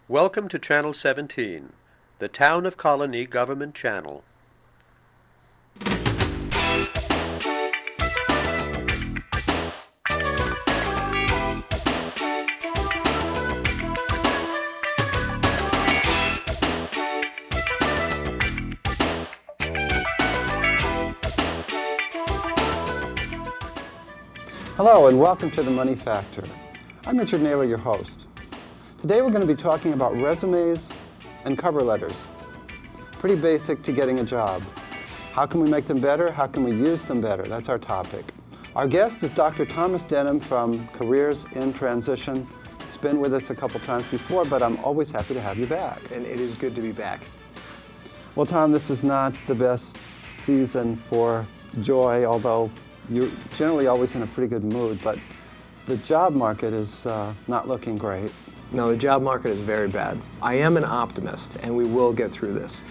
Welcome to Channel 17, the Town of Colonie Government Channel. Hello and welcome to The Money Factor. I'm Richard Naylor, your host. Today we're going to be talking about resumes and cover letters. Pretty basic to getting a job. How can we make them better? How can we use them better? That's our topic. Our guest is Dr. Thomas Denham from Careers in Transition. He's been with us a couple times before, but I'm always happy to have you back. And it is good to be back. Well, Tom, this is not the best season for joy, although you're generally always in a pretty good mood, but the job market is not looking great. No, the job market is very bad. I am an optimist, and we will get through this,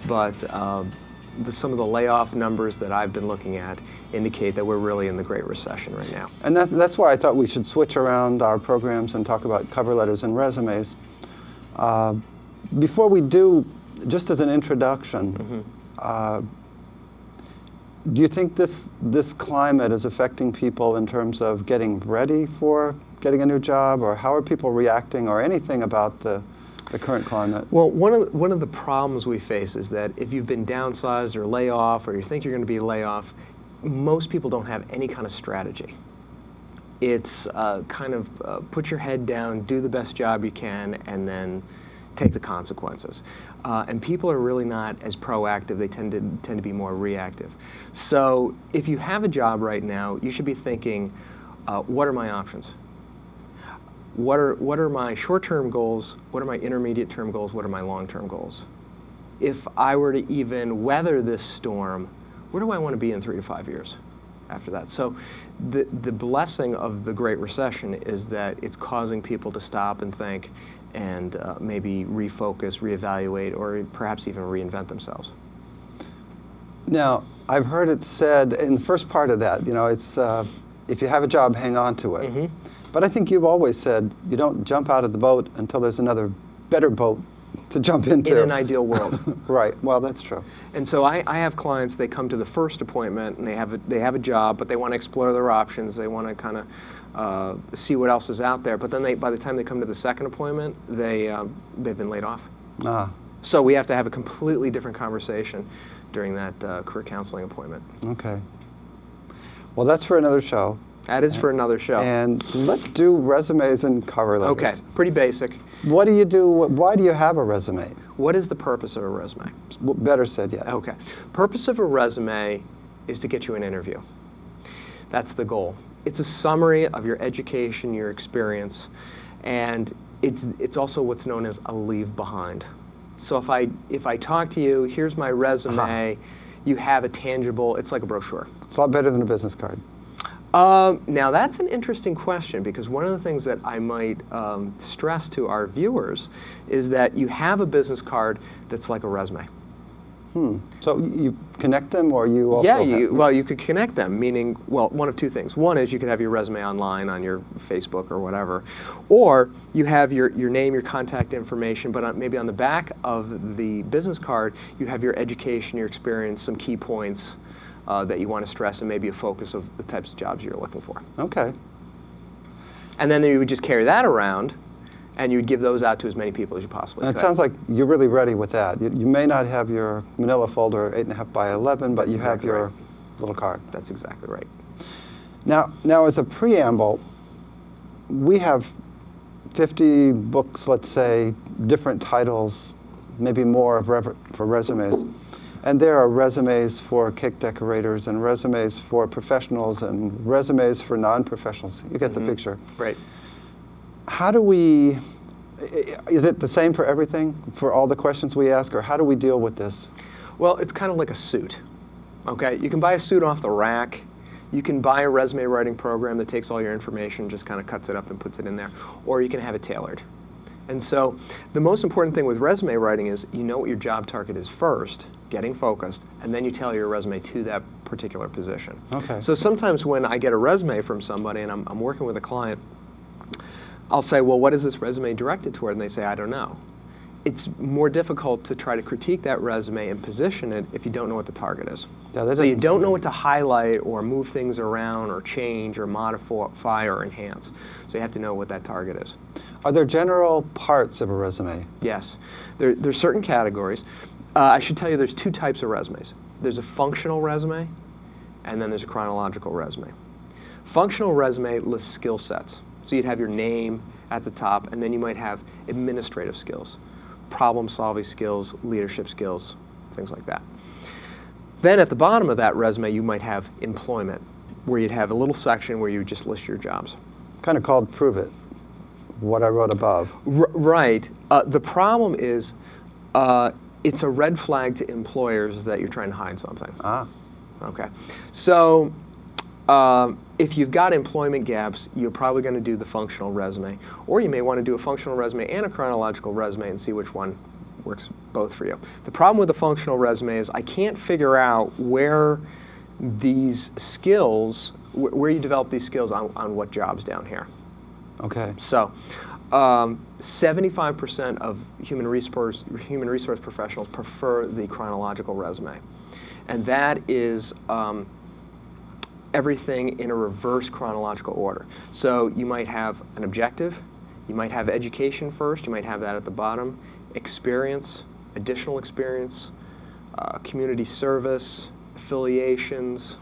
but some of the layoff numbers that I've been looking at indicate that we're really in the Great Recession right now. And that's why I thought we should switch around our programs and talk about cover letters and resumes. Before we do, just as an introduction, do you think this climate is affecting people in terms of getting ready for getting a new job, or how are people reacting, or anything about the current climate? Well, one of the problems we face is that if you've been downsized or laid off, or you think you're going to be laid off, most people don't have any kind of strategy. It's kind of put your head down, do the best job you can, and then take the consequences. And people are really not as proactive. They tend to be more reactive. So if you have a job right now, you should be thinking, what are my options? What are my short-term goals? What are my intermediate-term goals? What are my long-term goals? If I were to even weather this storm, where do I want to be in 3 to 5 years after that? So the blessing of the Great Recession is that it's causing people to stop and think and maybe refocus, reevaluate, or perhaps even reinvent themselves. Now, I've heard it said in the first part of that, it's if you have a job, hang on to it. Mm-hmm. But I think you've always said you don't jump out of the boat until there's another better boat to jump into. In an ideal world. Right. Well, that's true. And so I have clients, they come to the first appointment and they have a job, but they want to explore their options. They want to kind of see what else is out there. But then by the time they come to the second appointment, they've been laid off. Ah. So we have to have a completely different conversation during that career counseling appointment. Okay. Well, that's for another show. That is for another show. And let's do resumes and cover letters. Okay, pretty basic. What do you do? Why do you have a resume? What is the purpose of a resume? Better said yet. Okay. Purpose of a resume is to get you an interview. That's the goal. It's a summary of your education, your experience, and it's also what's known as a leave behind. So if I talk to you, here's my resume, you have a tangible, it's like a brochure. It's a lot better than a business card. Now that's an interesting question, because one of the things that I might stress to our viewers is that you have a business card that's like a resume. So you connect them, or you also Yeah, you could connect them, meaning, well, one of two things. One is you could have your resume online on your Facebook or whatever, or you have your name, your contact information, but maybe on the back of the business card, you have your education, your experience, some key points that you want to stress, and maybe a focus of the types of jobs you're looking for. Okay. And then you would just carry that around, and you would give those out to as many people as you possibly could. It sounds like you're really ready with that. You may not have your manila folder 8.5 by 11, but you have your little card. That's exactly right. Now, as a preamble, we have 50 books, let's say, different titles, maybe more for resumes. And there are resumes for cake decorators, and resumes for professionals, and resumes for non-professionals. You get the picture. Right. How do we, is it the same for everything, for all the questions we ask, or how do we deal with this? Well, it's kind of like a suit, okay? You can buy a suit off the rack. You can buy a resume writing program that takes all your information, just kind of cuts it up and puts it in there, or you can have it tailored. And so the most important thing with resume writing is you know what your job target is first, getting focused, and then you tailor your resume to that particular position. Okay. So sometimes when I get a resume from somebody and I'm working with a client, I'll say, well, what is this resume directed toward? And they say, I don't know. It's more difficult to try to critique that resume and position it if you don't know what the target is. Yeah, So you don't know what to highlight or move things around or change or modify or enhance. So you have to know what that target is. Are there general parts of a resume? Yes. There's certain categories. I should tell you there's two types of resumes. There's a functional resume, and then there's a chronological resume. Functional resume lists skill sets. So you'd have your name at the top, and then you might have administrative skills, problem-solving skills, leadership skills, things like that. Then at the bottom of that resume, you might have employment, where you'd have a little section where you would just list your jobs. Kind of called Prove It, what I wrote above. Right. The problem is it's a red flag to employers that you're trying to hide something. Ah. Okay. So if you've got employment gaps, you're probably going to do the functional resume. Or you may want to do a functional resume and a chronological resume and see which one works both for you. The problem with the functional resume is I can't figure out where these skills, where you develop these skills on what jobs down here. Okay. So 75% of human resource professionals prefer the chronological resume. And that is everything in a reverse chronological order. So you might have an objective, you might have education first, you might have that at the bottom, experience, additional experience, community service, affiliations,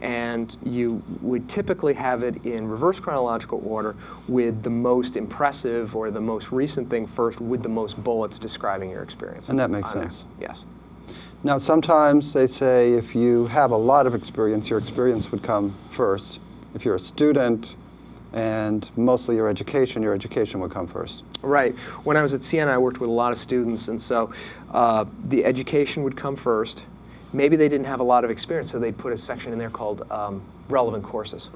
and you would typically have it in reverse chronological order with the most impressive or the most recent thing first with the most bullets describing your experience. And that makes sense. Yes. Now, sometimes they say if you have a lot of experience, your experience would come first. If you're a student and mostly your education would come first. Right. When I was at Siena, I worked with a lot of students, and so the education would come first. Maybe they didn't have a lot of experience, so they'd put a section in there called relevant courses.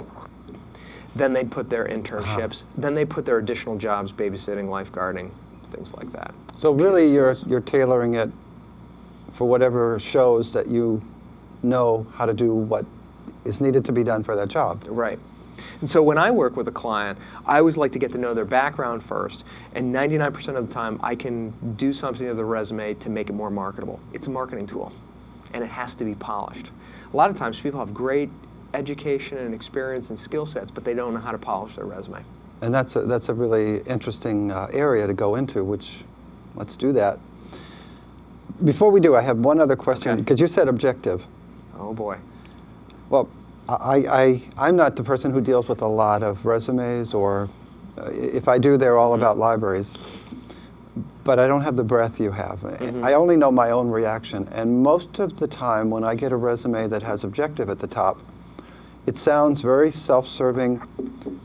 Then they'd put their internships. Then they put their additional jobs, babysitting, lifeguarding, things like that. So really you're tailoring it for whatever shows that you know how to do what is needed to be done for that job. Right. And so when I work with a client, I always like to get to know their background first, and 99% of the time I can do something to the resume to make it more marketable. It's a marketing tool, and it has to be polished. A lot of times people have great education and experience and skill sets, but they don't know how to polish their resume. And that's a really interesting area to go into, which let's do that. Before we do, I have one other question, because you said objective. Oh boy. Well, I'm not the person who deals with a lot of resumes, or if I do, they're all about libraries. But I don't have the breadth you have. I only know my own reaction. And most of the time when I get a resume that has objective at the top, it sounds very self-serving.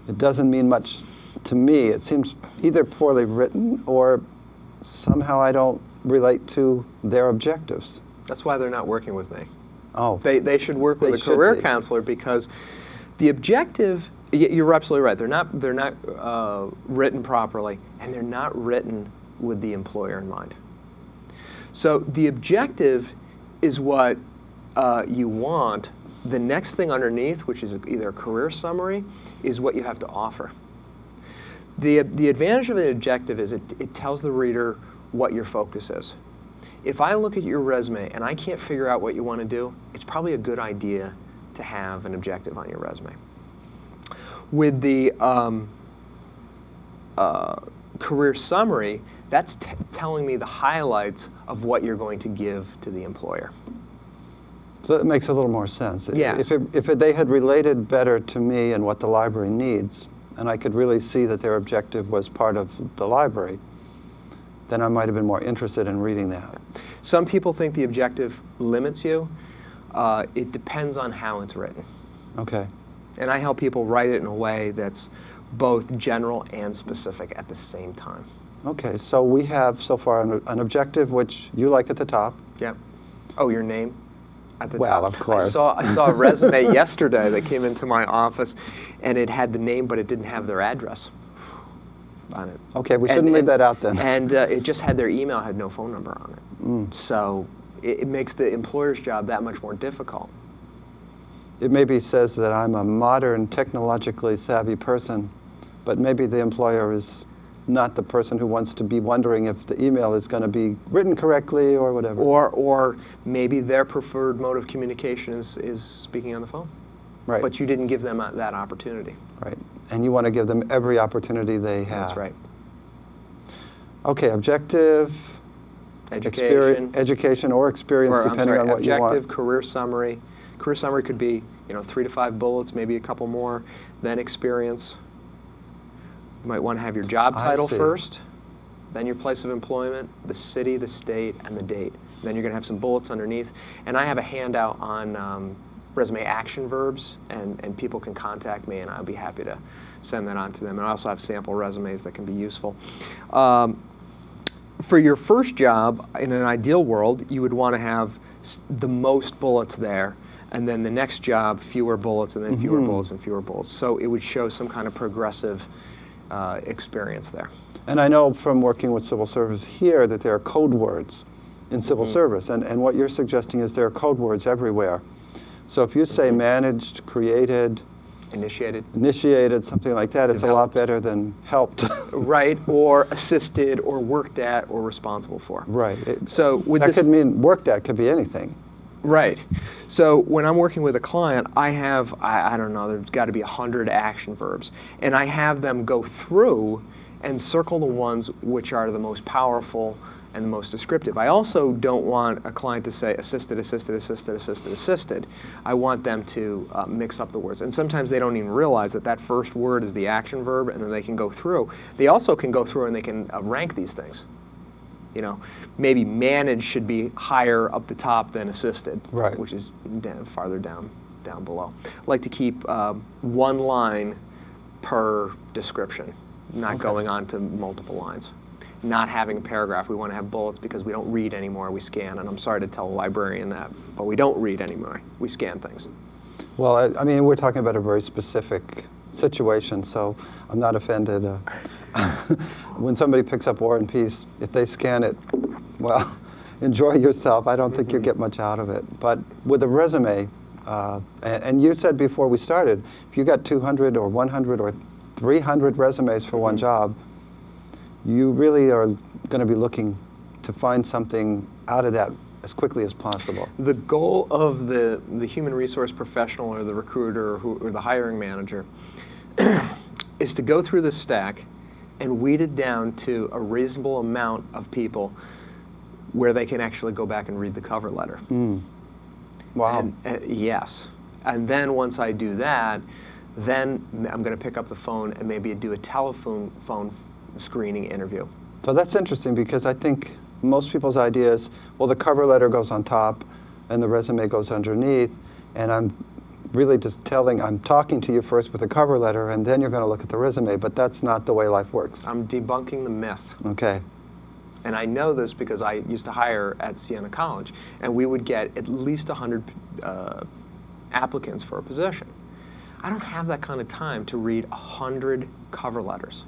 It doesn't mean much to me. It seems either poorly written or somehow I don't relate to their objectives. That's why they're not working with me. Oh. They should work with a career counselor, because the objective, you're absolutely right, they're not written properly, and they're not written with the employer in mind. So the objective is what you want. The next thing underneath, which is either a career summary, is what you have to offer. The advantage of an objective is it tells the reader what your focus is. If I look at your resume and I can't figure out what you want to do, it's probably a good idea to have an objective on your resume. With the career summary, that's telling me the highlights of what you're going to give to the employer. So that makes a little more sense. Yes. If they had related better to me and what the library needs, and I could really see that their objective was part of the library, then I might have been more interested in reading that. Some people think the objective limits you. It depends on how it's written. Okay. And I help people write it in a way that's both general and specific at the same time. Okay, so we have so far an objective which you like at the top. Yep. Oh, your name at the top. Well, of course. I saw a resume yesterday that came into my office, and it had the name, but it didn't have their address on it. Okay, we shouldn't leave that out then. And it just had their email, had no phone number on it. So it makes the employer's job that much more difficult. It maybe says that I'm a modern, technologically savvy person but maybe the employer is not the person who wants to be wondering if the email is going to be written correctly or whatever. Or maybe their preferred mode of communication is speaking on the phone. Right. But you didn't give them that opportunity. Right. And you want to give them every opportunity they have. That's right. Okay, objective, education or experience, depending on what you want. Objective, career summary. Career summary could be 3 to 5 bullets, maybe a couple more. Then experience. You might want to have your job title first, then your place of employment, the city, the state, and the date. Then you're going to have some bullets underneath. And I have a handout on resume action verbs, and people can contact me, and I'll be happy to send that on to them. And I also have sample resumes that can be useful. For your first job, in an ideal world, you would want to have the most bullets there, and then the next job, fewer bullets, and then fewer bullets and fewer bullets. So it would show some kind of progressive experience there. And I know from working with civil service here that there are code words in civil service, and what you're suggesting is there are code words everywhere. So if you say managed, created, initiated, something like that, it's a lot better than helped. Right, or assisted, or worked at, or responsible for. Right. So with that could mean worked at, could be anything. Right. So when I'm working with a client, I have, I don't know, there's got to be 100 action verbs. And I have them go through and circle the ones which are the most powerful and the most descriptive. I also don't want a client to say assisted, assisted, assisted, assisted, assisted. I want them to mix up the words. And sometimes they don't even realize that that first word is the action verb, and then they can go through. They also can go through and they can rank these things. Maybe managed should be higher up the top than assisted, right, which is farther down below. I like to keep one line per description, not going on to multiple lines. Not having a paragraph. We want to have bullets because we don't read anymore, we scan. And I'm sorry to tell a librarian that, but we don't read anymore. We scan things. Well, I mean, we're talking about a very specific situation, so I'm not offended. When somebody picks up War and Peace, if they scan it, well, enjoy yourself. I don't think you'll get much out of it. But with a resume, and you said before we started, if you got 200 or 100 or 300 resumes for one job, you really are going to be looking to find something out of that as quickly as possible. The goal of the human resource professional or the recruiter or the hiring manager is to go through this stack and weed it down to a reasonable amount of people where they can actually go back and read the cover letter. Wow. Yes. And then once I do that, then I'm going to pick up the phone and maybe do a telephone screening interview. So that's interesting because I think most people's idea is, well, the cover letter goes on top and the resume goes underneath, and I'm really just I'm talking to you first with the cover letter, and then you're going to look at the resume, but that's not the way life works. I'm debunking the myth. Okay. And I know this because I used to hire at Siena College, and we would get at least 100 applicants for a position. I don't have that kind of time to read 100 cover letters.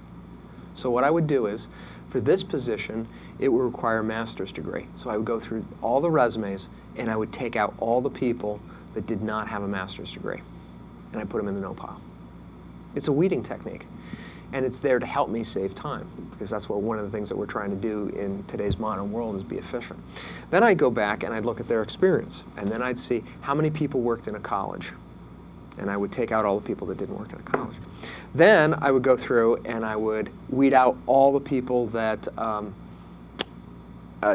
So what I would do is, for this position, it would require a master's degree. So I would go through all the resumes, and I would take out all the people that did not have a master's degree, and I put them in the no pile. It's a weeding technique, and it's there to help me save time, because that's one of the things that we're trying to do in today's modern world is be efficient. Then I'd go back and I'd look at their experience, and then I'd see how many people worked in a college, and I would take out all the people that didn't work in a college. Then I would go through and I would weed out all the people that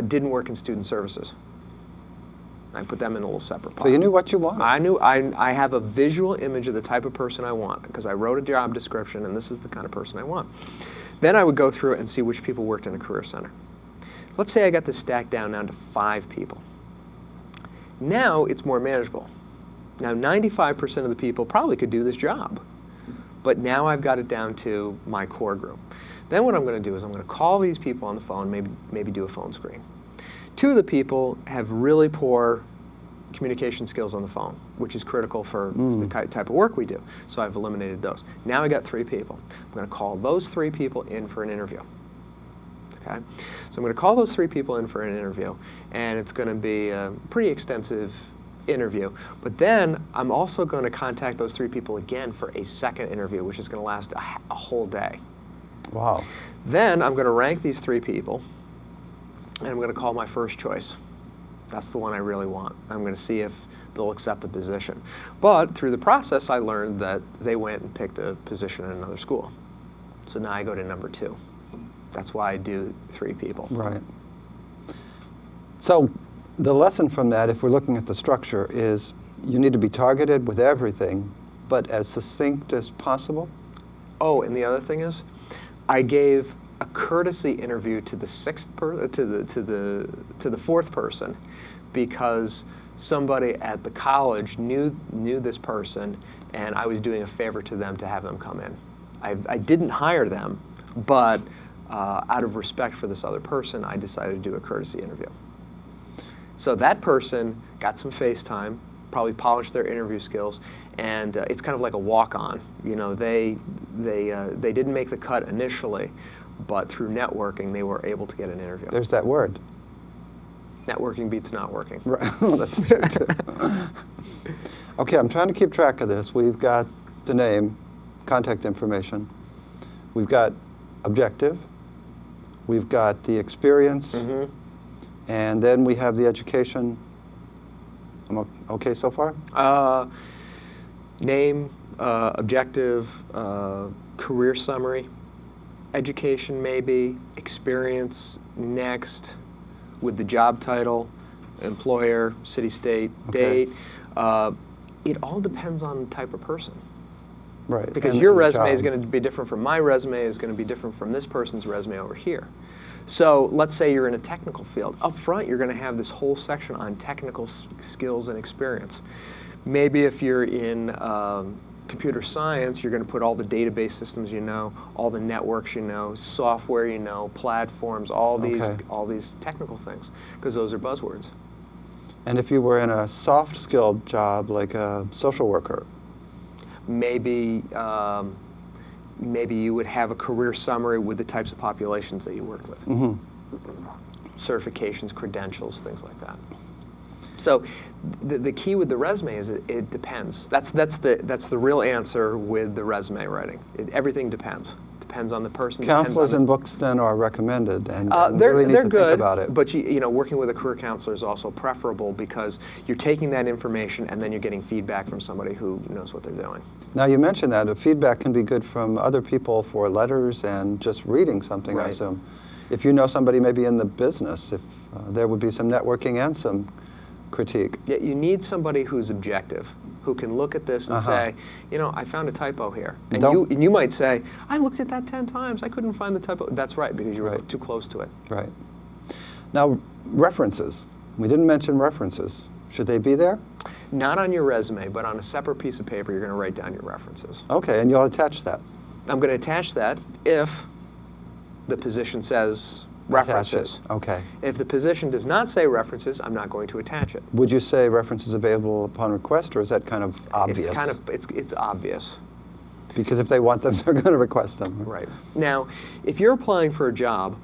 didn't work in student services. I put them in a little separate pile. So you knew what you wanted. I have a visual image of the type of person I want because I wrote a job description and this is the kind of person I want. Then I would go through and see which people worked in a career center. Let's say I got this stacked down to 5 people. Now it's more manageable. Now 95% of the people probably could do this job, but now I've got it down to my core group. Then what I'm going to do is I'm going to call these people on the phone, maybe do a phone screen. 2 of the people have really poor communication skills on the phone, which is critical for the type of work we do. So I've eliminated those. Now I got 3 people. I'm going to call those 3 people in for an interview. Okay? So I'm going to call those 3 people in for an interview, and it's going to be a pretty extensive interview. But then I'm also going to contact those 3 people again for a second interview, which is going to last a whole day. Wow. Then I'm going to rank these 3 people, and I'm going to call my first choice. That's the one I really want. I'm going to see if they'll accept the position. But through the process, I learned that they went and picked a position in another school. So now I go to number 2. That's why I do 3 people. Right. So the lesson from that, if we're looking at the structure, is you need to be targeted with everything, but as succinct as possible. Oh, and the other thing is, I gave a courtesy interview to the 4th person, because somebody at the college knew this person, and I was doing a favor to them to have them come in. I didn't hire them, but out of respect for this other person, I decided to do a courtesy interview. So that person got some face time, probably polished their interview skills, and it's kind of like a walk-on. You know, they didn't make the cut initially, but through networking, they were able to get an interview. There's that word. Networking beats not working. Right. That's true too. Okay, I'm trying to keep track of this. We've got the name, contact information. We've got objective. We've got the experience. Mm-hmm. And then we have the education. I'm okay so far? Name, objective, career summary, education maybe, experience, next, with the job title, employer, city, state, Okay. date. It all depends on the type of person. Right. Because and your the resume job. is going to be different from my resume, is going to be different from this person's resume over here. So let's say you're in a technical field. Up front, you're going to have this whole section on technical skills and experience. Maybe if you're in computer science, you're going to put all the database systems you know, all the networks you know, software you know, platforms, all these technical things, because those are buzzwords. And if you were in a soft-skilled job like a social worker? Maybe you would have a career summary with the types of populations that you work with. Mm-hmm. Certifications, credentials, things like that. So the key with the resume is it depends. That's the real answer with the resume writing. Everything depends. Depends on the person. Counselors in books then are recommended, and they're really need to good, think about it. but working with a career counselor is also preferable, because you're taking that information and then you're getting feedback from somebody who knows what they're doing. Now you mentioned that feedback can be good from other people for letters and just reading something, Right. I assume. If you know somebody maybe in the business, if there would be some networking and some critique. Yeah, you need somebody who's objective, who can look at this and say, I found a typo here. And you might say, I looked at that 10 times, I couldn't find the typo. That's right, because you were too close to it. Right. Now, references. We didn't mention references. Should they be there? Not on your resume, but on a separate piece of paper, you're going to write down your references. Okay, and you'll attach that. I'm going to attach that if the position says references. Okay. If the position does not say references, I'm not going to attach it. Would you say references available upon request, or is that kind of obvious? It's obvious. Because if they want them, they're going to request them. Right. Now, if you're applying for a job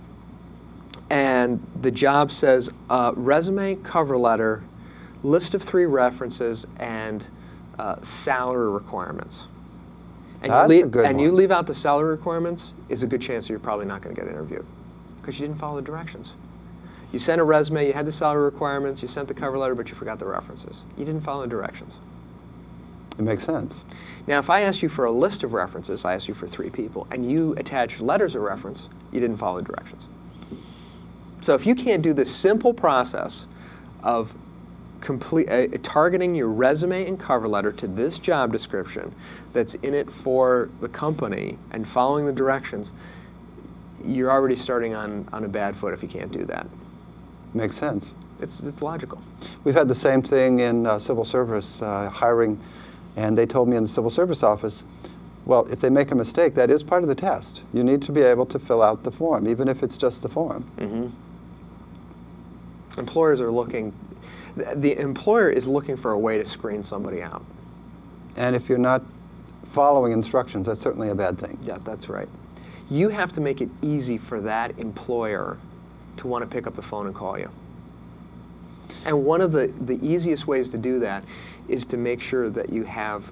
and the job says resume, cover letter, list of 3 references, and salary requirements, and you leave out the salary requirements, is a good chance that you're probably not going to get interviewed, because you didn't follow the directions. You sent a resume, you had the salary requirements, you sent the cover letter, but you forgot the references. You didn't follow the directions. It makes sense. Now, if I asked you for a list of references, I asked you for 3 people, and you attached letters of reference, you didn't follow the directions. So if you can't do this simple process of targeting your resume and cover letter to this job description that's in it for the company and following the directions, you're already starting on a bad foot if you can't do that. Makes sense. It's logical. We've had the same thing in civil service hiring, and they told me in the civil service office, well, if they make a mistake, that is part of the test. You need to be able to fill out the form, even if it's just the form. Mm-hmm. Employers are looking. The employer is looking for a way to screen somebody out. And if you're not following instructions, that's certainly a bad thing. Yeah, that's right. You have to make it easy for that employer to want to pick up the phone and call you. And one of the easiest ways to do that is to make sure that you have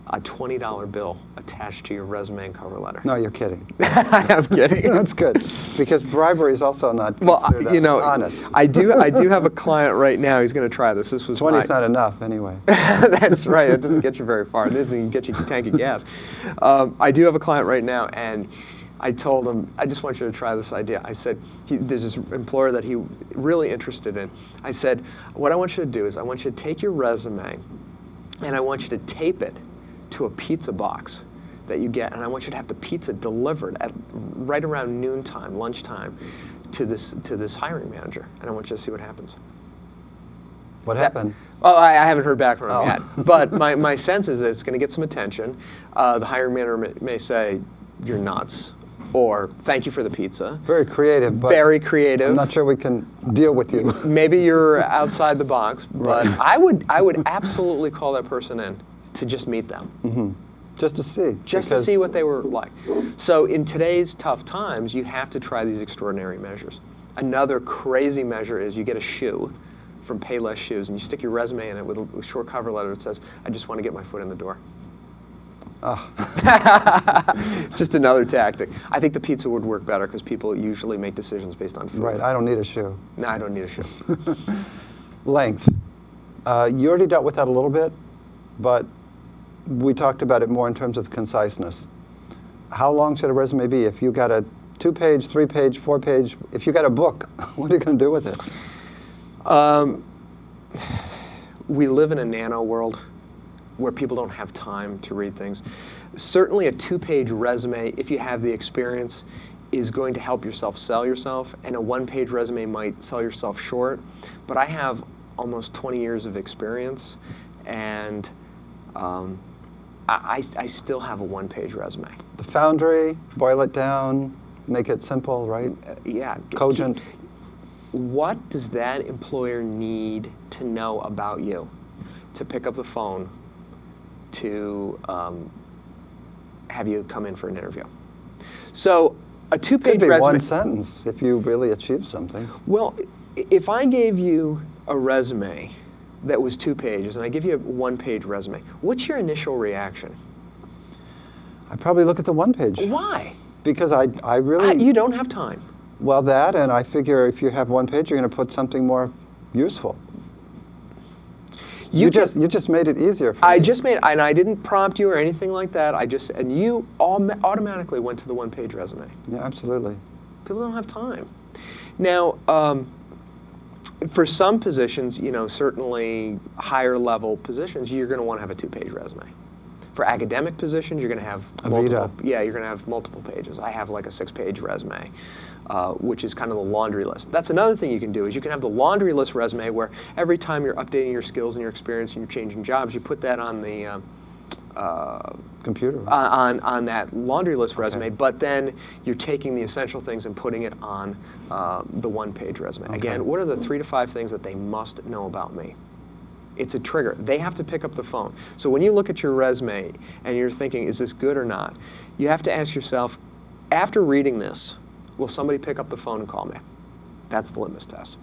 a $20 bill attached to your resume and cover letter. No, you're kidding. I am kidding. That's good, because bribery is also not considered honest. I do have a client right now. He's going to try this. This was 20's not enough, anyway. That's right. It doesn't get you very far. It doesn't even get you a tank of gas. I do have a client right now, and I told him, I just want you to try this idea. I said, there's this employer that he really interested in. I said, what I want you to do is I want you to take your resume, and I want you to tape it to a pizza box that you get, and I want you to have the pizza delivered at right around noontime, lunchtime, to this hiring manager, and I want you to see what happens. What happened? Oh, I haven't heard back from him yet, but my sense is that it's going to get some attention. The hiring manager may say, "You're nuts," or "Thank you for the pizza." Very creative, but very creative. I'm not sure we can deal with you. Maybe you're outside the box, but Right. I would absolutely call that person in to just meet them. Mm-hmm. Just to see. Just to see what they were like. So in today's tough times, you have to try these extraordinary measures. Another crazy measure is you get a shoe from Payless Shoes, and you stick your resume in it with a short cover letter that says, "I just want to get my foot in the door." Oh. It's just another tactic. I think the pizza would work better because people usually make decisions based on food. Right, I don't need a shoe. No, I don't need a shoe. Length. You already dealt with that a little bit, but we talked about it more in terms of conciseness. How long should a resume be? If you got a 2-page, 3-page, 4-page, if you got a book, what are you going to do with it? We live in a nano world where people don't have time to read things. Certainly a 2-page resume, if you have the experience, is going to help yourself sell yourself, and a 1-page resume might sell yourself short. But I have almost 20 years of experience, and I still have a 1-page resume. The Foundry, boil it down, make it simple, right? Yeah. Cogent. What does that employer need to know about you to pick up the phone to have you come in for an interview? So a 2-page Could be resume. one sentence if you really achieve something. Well, if I gave you a resume that was 2 pages and I give you a 1-page resume, what's your initial reaction? I'd probably look at the 1-page. Why? Because I really... You don't have time. Well, that, and I figure if you have 1 page, you're going to put something more useful. You just made it easier for me. I just made, and I didn't prompt you or anything like that. And you automatically went to the 1-page resume. Yeah, absolutely. People don't have time. Now, for some positions, certainly higher level positions, you're going to want to have a 2-page resume. For academic positions, you're going to have multiple. Yeah, you're going to have multiple pages. I have like a 6-page resume, which is kind of the laundry list. That's another thing you can do is you can have the laundry list resume where every time you're updating your skills and your experience and you're changing jobs, you put that on the computer. On that laundry list resume, but then you're taking the essential things and putting it on the 1-page resume. Okay. Again, what are the 3 to 5 things that they must know about me? It's a trigger. They have to pick up the phone. So when you look at your resume and you're thinking, is this good or not? You have to ask yourself, after reading this, will somebody pick up the phone and call me? That's the litmus test.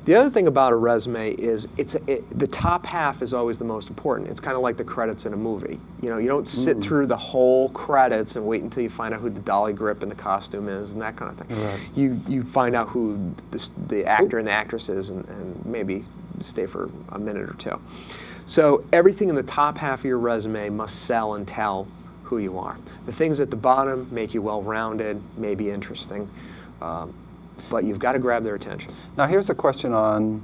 The other thing about a resume is the top half is always the most important. It's kind of like the credits in a movie. You don't sit through the whole credits and wait until you find out who the dolly grip and the costume is and that kind of thing. Right. You find out who the actor and the actress is and maybe stay for a minute or 2. So everything in the top half of your resume must sell and tell who you are. The things at the bottom make you well-rounded, maybe interesting, but you've got to grab their attention. Now here's a question on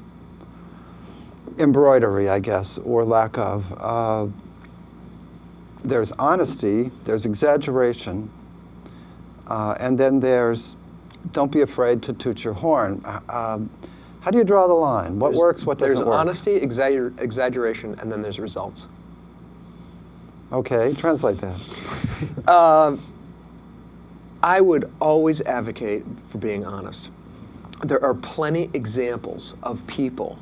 embroidery, I guess, or lack of. There's honesty, there's exaggeration, and then there's don't be afraid to toot your horn. How do you draw the line? What works, what doesn't work? There's honesty, exaggeration, and then there's results. Okay, translate that. I would always advocate for being honest. There are plenty examples of people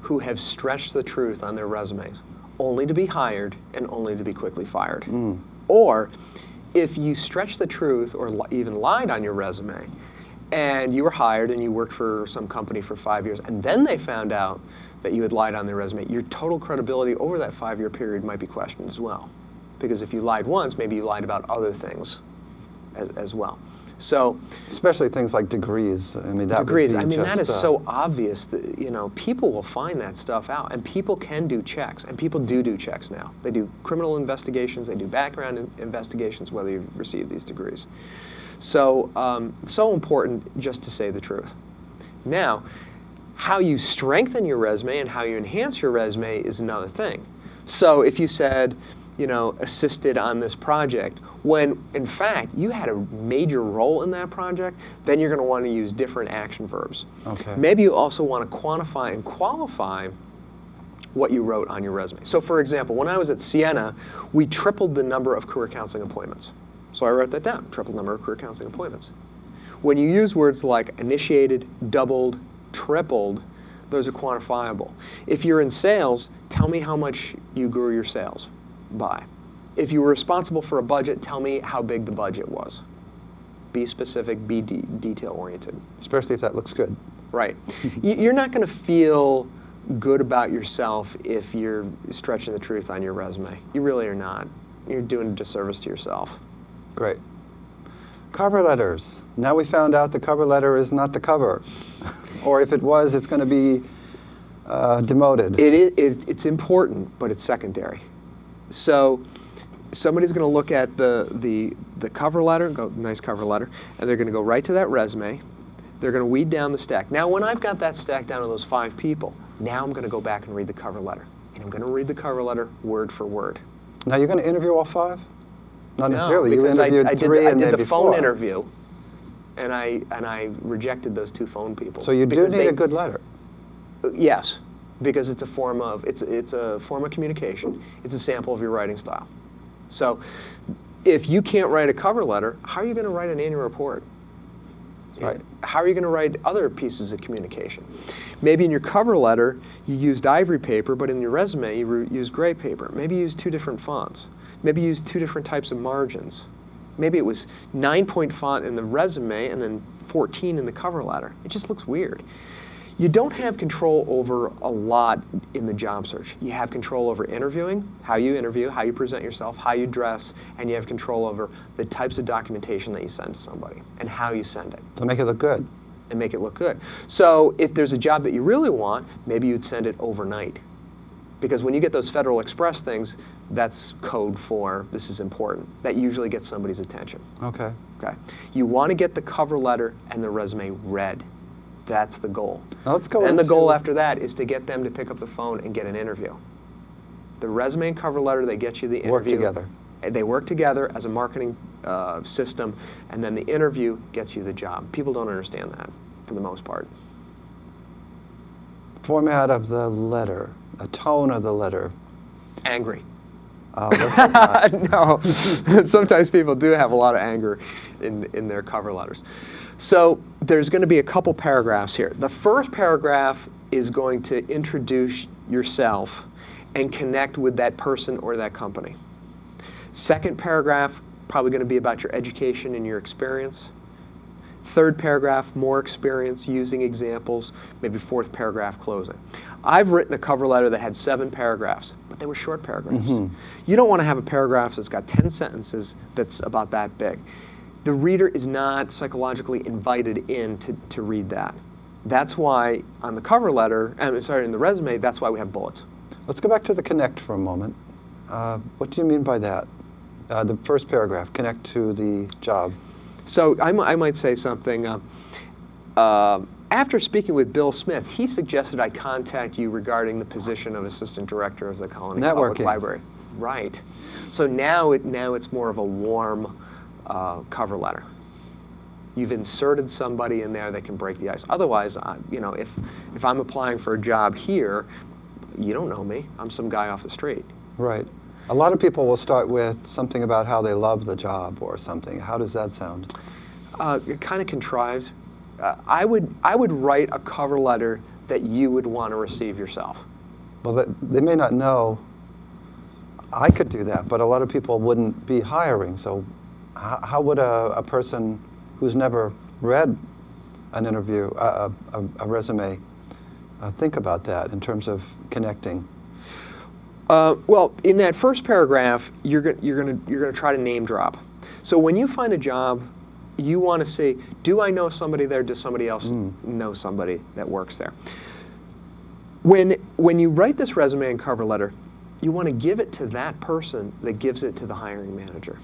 who have stretched the truth on their resumes, only to be hired and only to be quickly fired. Or if you stretch the truth or even lied on your resume and you were hired and you worked for some company for 5 years, and then they found out that you had lied on their resume, your total credibility over that 5-year period might be questioned as well. Because if you lied once, maybe you lied about other things as well. So, especially things like degrees. I mean, that degrees. Would be that is so obvious that, you know, people will find that stuff out, and people can do checks, and people do checks now. They do criminal investigations, they do background investigations, whether you receive these degrees. So, so important just to say the truth. Now, how you strengthen your resume and how you enhance your resume is another thing. So, if you said, you know, assisted on this project, when in fact you had a major role in that project, then you're going to want to use different action verbs. Okay. Maybe you also want to quantify and qualify what you wrote on your resume. So for example, when I was at Siena, we tripled the number of career counseling appointments. So I wrote that down, tripled number of career counseling appointments. When you use words like initiated, doubled, tripled, those are quantifiable. If you're in sales, tell me how much you grew your sales by. If you were responsible for a budget, tell me how big the budget was. Be specific, be detail-oriented. Especially if that looks good. Right. You're not going to feel good about yourself if you're stretching the truth on your resume. You really are not. You're doing a disservice to yourself. Great. Cover letters. Now we found out the cover letter is not the cover. Or if it was, it's going to be demoted. It's important, but it's secondary. So somebody's going to look at the cover letter, go nice cover letter, and they're going to go right to that resume. They're going to weed down the stack. Now, when I've got that stack down to those 5 people, now I'm going to go back and read the cover letter. And I'm going to read the cover letter word for word. Now, you're going to interview all 5? Not necessarily. No, because you interviewed I 3 and did maybe the phone 4. interview, and I rejected those 2 phone people. So you do need a good letter. Yes, because it's a form of communication. It's a sample of your writing style. So if you can't write a cover letter, how are you going to write an annual report? Right. How are you going to write other pieces of communication? Maybe in your cover letter, you used ivory paper, but in your resume, you used gray paper. Maybe you used 2 different fonts. Maybe you used 2 different types of margins. Maybe it was 9-point font in the resume and then 14 in the cover letter. It just looks weird. You don't have control over a lot in the job search. You have control over interviewing, how you interview, how you present yourself, how you dress, and you have control over the types of documentation that you send to somebody and how you send it. To make it look good. And make it look good. So if there's a job that you really want, maybe you'd send it overnight. Because when you get those Federal Express things, that's code for this is important. That usually gets somebody's attention. Okay. Okay. You want to get the cover letter and the resume read. That's the goal. Now let's go And the goal after that is to get them to pick up the phone and get an interview. The resume and cover letter, they get you the interview. Work together. They work together as a marketing system, and then the interview gets you the job. People don't understand that, for the most part. Format of the letter, a tone of the letter. Angry. Let's No. Sometimes people do have a lot of anger in their cover letters. So there's going to be a couple paragraphs here. The first paragraph is going to introduce yourself and connect with that person or that company. Second paragraph, probably going to be about your education and your experience. Third paragraph, more experience using examples. Maybe fourth paragraph, closing. I've written a cover letter that had 7 paragraphs, but they were short paragraphs. Mm-hmm. You don't want to have a paragraph that's got 10 sentences that's about that big. The reader is not psychologically invited in to read that. That's why on the cover letter, in the resume, that's why we have bullets. Let's go back to the connect for a moment. What do you mean by that? The first paragraph, connect to the job. So I might say something. After speaking with Bill Smith, he suggested I contact you regarding the position of Assistant Director of the Colonie Public Library. Right. So now it's more of a warm cover letter. You've inserted somebody in there that can break the ice. Otherwise, if I'm applying for a job here, you don't know me. I'm some guy off the street. Right. A lot of people will start with something about how they love the job or something. How does that sound? Kind of contrived. I would write a cover letter that you would want to receive yourself. Well, they may not know. I could do that, but a lot of people wouldn't be hiring. So how would a person who's never read an interview, a resume think about that in terms of connecting? Well, in that first paragraph, you're going to try to name drop. So when you find a job, you want to say, do I know somebody there? Does somebody else know somebody that works there? When you write this resume and cover letter, you want to give it to that person that gives it to the hiring manager.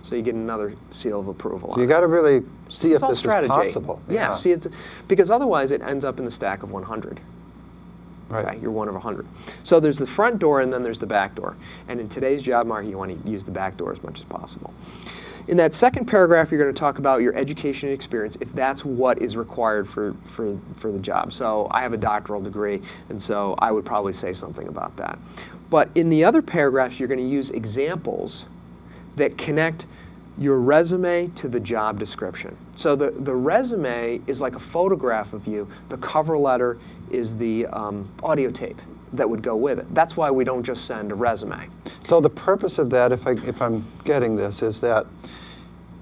So you get another seal of approval. So you got to really see if this strategy. is possible. Yeah, see it, because otherwise it ends up in the stack of 100. Right. Okay, you're one of 100. So there's the front door and then there's the back door. And in today's job market, you want to use the back door as much as possible. In that second paragraph, you're going to talk about your education and experience, if that's what is required for the job. So I have a doctoral degree, and so I would probably say something about that. But in the other paragraphs, you're going to use examples that connect your resume to the job description. So the resume is like a photograph of you. The cover letter is the audio tape that would go with it. That's why we don't just send a resume. So the purpose of that, if I'm getting this, is that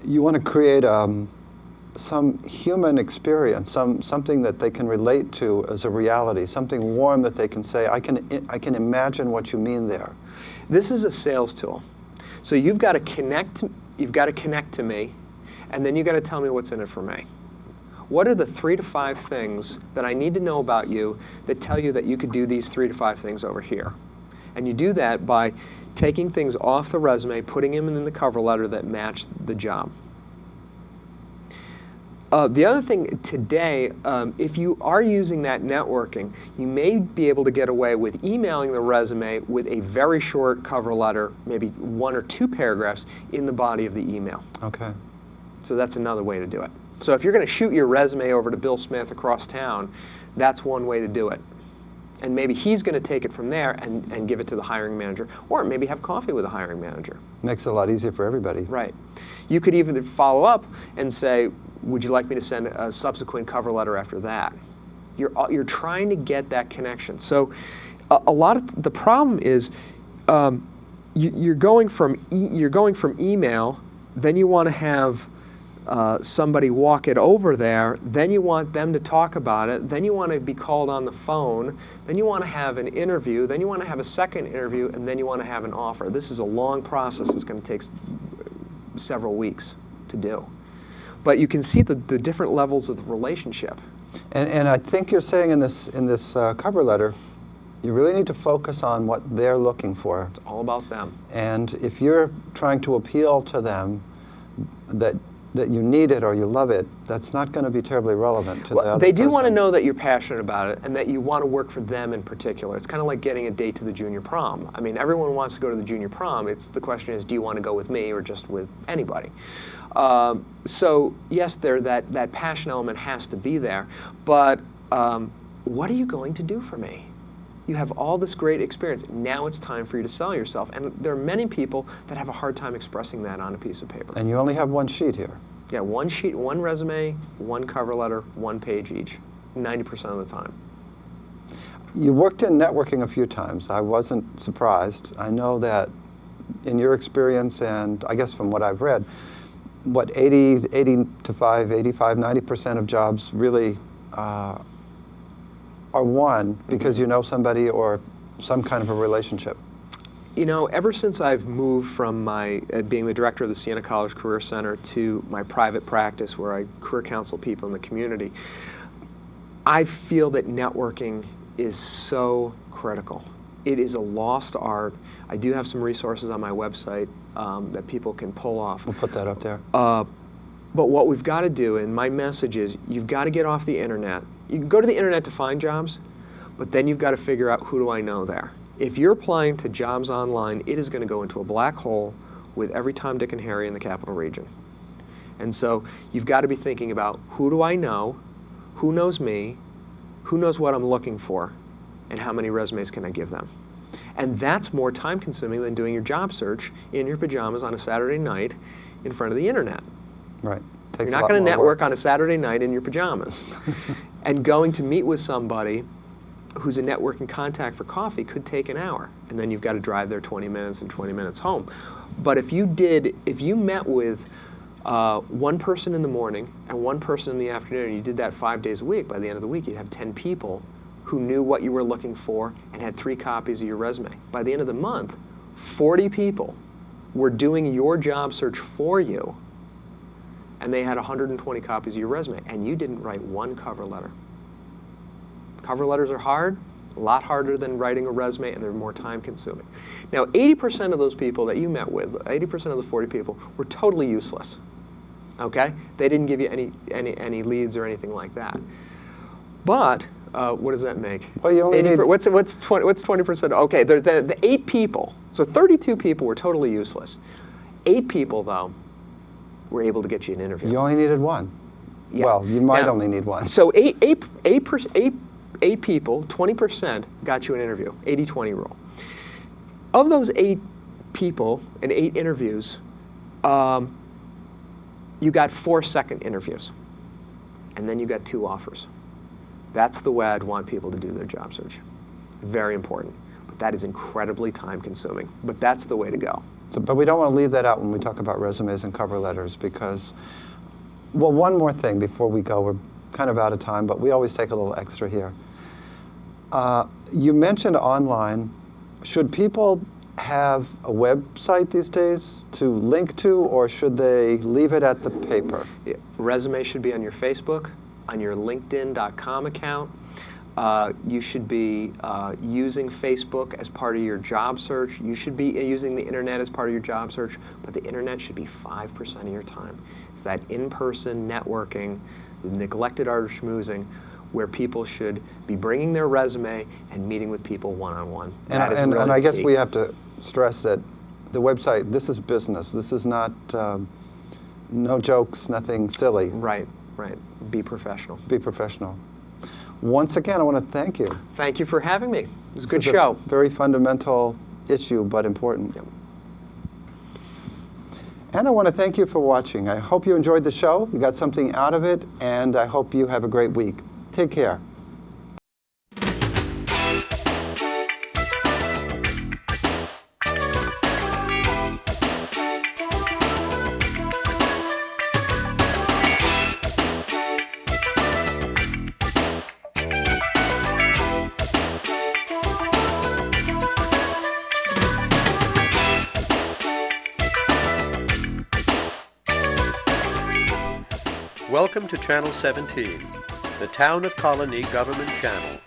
you want to create some human experience, something that they can relate to as a reality, something warm that they can say, I can imagine what you mean there. This is a sales tool. So you've got to connect to me, and then you've got to tell me what's in it for me. What are the 3 to 5 things that I need to know about you that tell you that you could do these 3 to 5 things over here? And you do that by taking things off the resume, putting them in the cover letter that match the job. The other thing today, if you are using that networking, you may be able to get away with emailing the resume with a very short cover letter, maybe 1 or 2 paragraphs in the body of the email. Okay. So that's another way to do it. So if you're going to shoot your resume over to Bill Smith across town, that's one way to do it. And maybe he's going to take it from there and give it to the hiring manager, or maybe have coffee with the hiring manager. Makes it a lot easier for everybody. Right. You could even follow up and say, would you like me to send a subsequent cover letter after that? You're trying to get that connection. So a lot of the problem is you're going from email, then you want to have somebody walk it over there, then you want them to talk about it, then you want to be called on the phone, then you want to have an interview, then you want to have a second interview, and then you want to have an offer. This is a long process that's going to take several weeks to do. But you can see the different levels of the relationship. And I think you're saying in this cover letter, you really need to focus on what they're looking for. It's all about them. And if you're trying to appeal to them that you need it or you love it, that's not going to be terribly relevant to the other They do person. want to know that you're passionate about it and that you want to work for them in particular. It's kind of like getting a date to the junior prom. I mean, everyone wants to go to the junior prom. The question is, do you want to go with me or just with anybody? So yes, that passion element has to be there, but what are you going to do for me? You have all this great experience. Now it's time for you to sell yourself. And there are many people that have a hard time expressing that on a piece of paper. And you only have one sheet here. Yeah, one sheet, one resume, one cover letter, 1 page each, 90% of the time. You worked in networking a few times. I wasn't surprised. I know that in your experience, and I guess from what I've read, 85, 90% of jobs really are won because you know somebody or some kind of a relationship. You know, ever since I've moved from my being the director of the Siena College Career Center to my private practice where I career counsel people in the community, I feel that networking is so critical. It is a lost art. I do have some resources on my website that people can pull off. We'll put that up there. But what we've got to do, and my message is, you've got to get off the internet. You can go to the internet to find jobs, but then you've got to figure out, who do I know there? If you're applying to jobs online, it is going to go into a black hole with every Tom, Dick, and Harry in the capital region. And so you've got to be thinking about, who do I know, who knows me, who knows what I'm looking for, and how many resumes can I give them? And that's more time consuming than doing your job search in your pajamas on a Saturday night in front of the internet. Right. You're not going to network on a Saturday night in your pajamas. And going to meet with somebody who's a networking contact for coffee could take an hour, and then you've got to drive there 20 minutes and 20 minutes home. But if you met with one person in the morning and one person in the afternoon, and you did that 5 days a week. By the end of the week, you'd have 10 people who knew what you were looking for and had 3 copies of your resume. By the end of the month, 40 people were doing your job search for you, and they had 120 copies of your resume, and you didn't write one cover letter. Cover letters are hard, a lot harder than writing a resume, and they're more time consuming. Now, 80% of those people that you met with, 80% of the 40 people, were totally useless. Okay? They didn't give you any leads or anything like that. But what does that make? Well, you only need... What's 20%? Okay, the 8 people. So 32 people were totally useless. 8 people, though, were able to get you an interview. You only needed 1. Yeah. Well, you might only need 1. So 8 people, 20% got you an interview. 80-20 rule. Of those 8 people and 8 interviews, you got 4 second interviews, and then you got 2 offers. That's the way I'd want people to do their job search. Very important. But that is incredibly time consuming. But that's the way to go. So, but we don't want to leave that out when we talk about resumes and cover letters because, well, one more thing before we go. We're kind of out of time, but we always take a little extra here. You mentioned online. Should people have a website these days to link to, or should they leave it at the paper? Yeah. Resume should be on your Facebook, on your LinkedIn.com account. You should be using Facebook as part of your job search. You should be using the internet as part of your job search, but the internet should be 5% of your time. It's that in-person networking, the neglected art of schmoozing, where people should be bringing their resume and meeting with people one-on-one. And I guess we have to stress that the website, this is business. This is not, no jokes, nothing silly. Right, right. Be professional. Be professional. Once again, I want to thank you. Thank you for having me. It was a good This is show. A very fundamental issue, but important. Yep. And I want to thank you for watching. I hope you enjoyed the show, you got something out of it, and I hope you have a great week. Take care. Welcome to Channel 17, the Town of Colonie Government Channel.